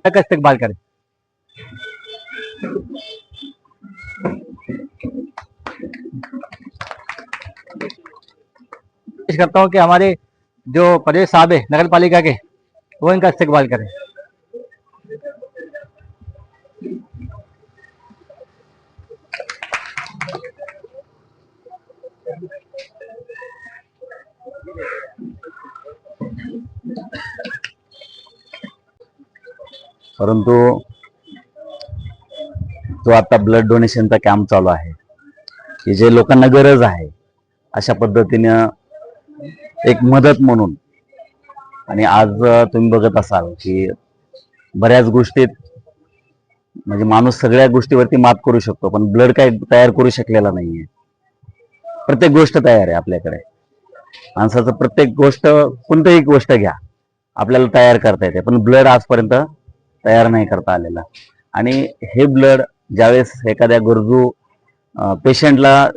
का इस्तेकबाल करें। करता हूँ कि हमारे जो प्रदेश साहब है नगर पालिका के, वो इनका इस्तेकबाल करें। परंतु जो आता ब्लड डोनेशनचा कॅम्प चालू आहे की जे लोकांना गरज आहे अशा पद्धतीने एक मदत म्हणून, आणि आज तुम्ही बघत असाल की बऱ्याच गोष्टीत म्हणजे माणूस सगळ्या गोष्टीवरती मात करू शकतो, पण ब्लड काय तयार करू शकलेला नाहीये। प्रत्येक गोष्ट तयार आहे आपल्याकडे, माणसाचं प्रत्येक गोष्ट, कोणतीही गोष्ट घ्या आपल्याला तयार करता येते, पण ब्लड आजपर्यंत तयार नाही करता आलेला। आणि हे ब्लड ज्यावेळेस एखाद्या गरजू पेशंटला,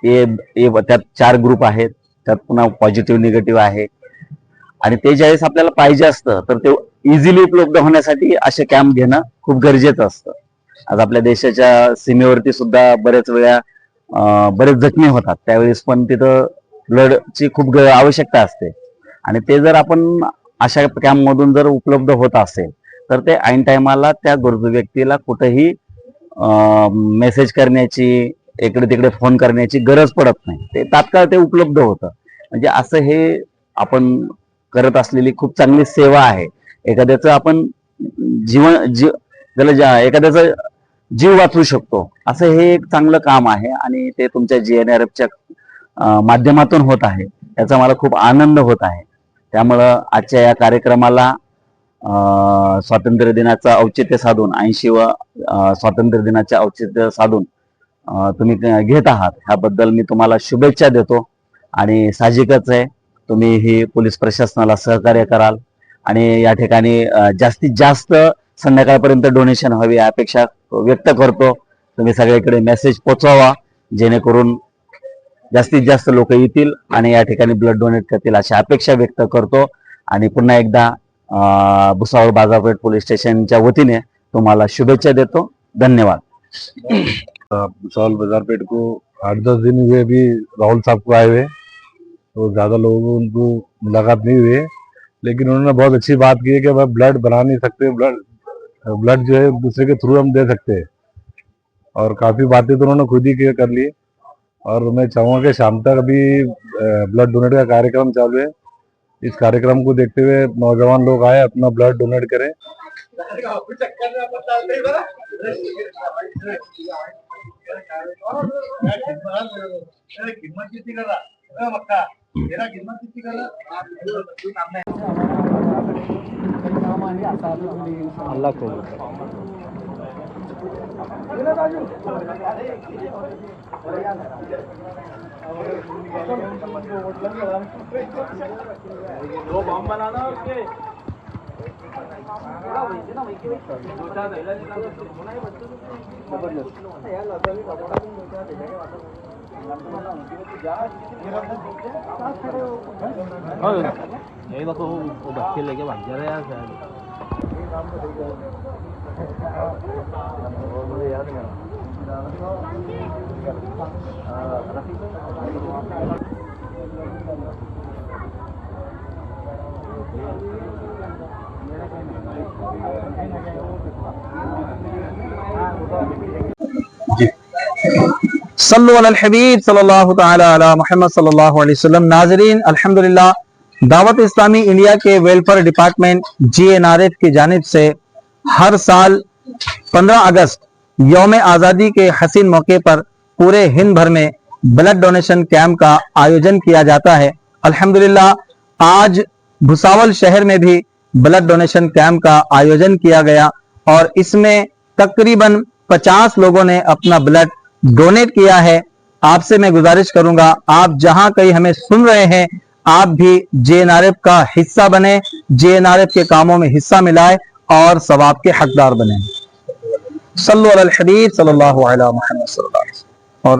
त्यात 4 ग्रुप आहेत, त्यात पुन्हा पॉझिटिव्ह निगेटिव्ह आहे, आणि ते ज्यावेळेस आपल्याला पाहिजे असतं तर ते इझिली उपलब्ध होण्यासाठी असे कॅम्प घेणं खूप गरजेचं असतं। आज आपल्या देशाच्या सीमेवरती सुद्धा बरेच वेळा बरेच जखमी होतात, त्यावेळेस पण तिथं ब्लडची खूप आवश्यकता असते, आणि ते जर आपण अशा कॅम्प मधून जर उपलब्ध होत असेल तर ते ऐन टायमाला त्या गरजू व्यक्तीला कुठेही मेसेज करण्याची, इकडे तिकडे फोन करण्याची गरज पडत नाही, ते तात्काळ ते उपलब्ध होतं। म्हणजे असं हे आपण करत असलेली खूप चांगली सेवा आहे। एखाद्याचं आपण एखाद्याचा जीव वाचवू शकतो, असं हे एक चांगलं काम आहे, आणि ते तुमच्या GNRFच्या माध्यमातून होत आहे, याचा मला खूप आनंद होत आहे। त्यामुळं आजच्या या कार्यक्रमाला स्वातंत्र्य दिनाचं औचित्य साधून, 80वा स्वातंत्र्य दिनाचे औचित्य साधून तुम्ही घेत आहात, ह्याबद्दल मी तुम्हाला शुभेच्छा देतो। आणि साहजिकच आहे तुम्ही ही पोलीस प्रशासनाला सहकार्य कराल, आणि या ठिकाणी जास्तीत जास्त संध्याकाळपर्यंत डोनेशन हवी अपेक्षा व्यक्त करतो। तुम्ही सगळीकडे मेसेज पोहोचवा, जेणेकरून जास्तीत जास्त लोक येतील आणि या ठिकाणी ब्लड डोनेट करतील अशी अपेक्षा व्यक्त करतो। आणि पुन्हा एकदा भुसावळ बाजारपेठ पोलीस स्टेशनच्या वतीने तुम्हाला शुभेच्छा देतो। धन्यवाद। भुसावल बाजारपेठ को 8-10 दिन हुए अभी राहुल साहब को आए हुए, तो ज़्यादा लोगों को उनको मुलाकात नहीं हुई, लेकिन उन्होंने बहुत अच्छी बात की है कि भाई ब्लड बना नहीं सकते, ब्लड जो है दूसरे के थ्रू हम दे सकते हैं, और काफ़ी बातें तो उन्होंने खुद ही कर ली। और मैं चाहूँगा कि शाम तक अभी ब्लड डोनेट का कार्यक्रम चालू है, इस कार्यक्रम को देखते हुए नौजवान लोग आए, अपना ब्लड डोनेट करें। अल्लाह को दो बम बनाना उसके यही देखो वो बच्चे लेके भाग जा रहे हैं यार। मुझे याद नहीं सल्लु अलल हबीब सल्लल्लाहु तआला अला मुहम्मद सल्लल्लाहु अलैहि वसल्लम। नाजरीन, अल्हम्दुलिल्लाह दावत इस्लामी इंडिया के वेलफेयर डिपार्टमेंट GNRF की जानिब से हर साल 15 अगस्त यौम आज़ादी के हसीन मौके पर पूरे हिंद भर में ब्लड डोनेशन कैंप का आयोजन किया जाता है। अल्हम्दुलिल्लाह आज भुसावल शहर में भी ब्लड डोनेशन कैंप का आयोजन किया गया, और इसमें तकरीबन 50 लोगों ने अपना ब्लड डोनेट किया है। आपसे मैं गुजारिश करूंगा, आप जहां कहीं हमें सुन रहे हैं, आप भी GNRF का हिस्सा बने, GNRF के कामों में हिस्सा मिलाए और सवाब के हकदार बने। सल्लु अलल हबीब सल्लल्लाहु अलैहि वसल्लम। और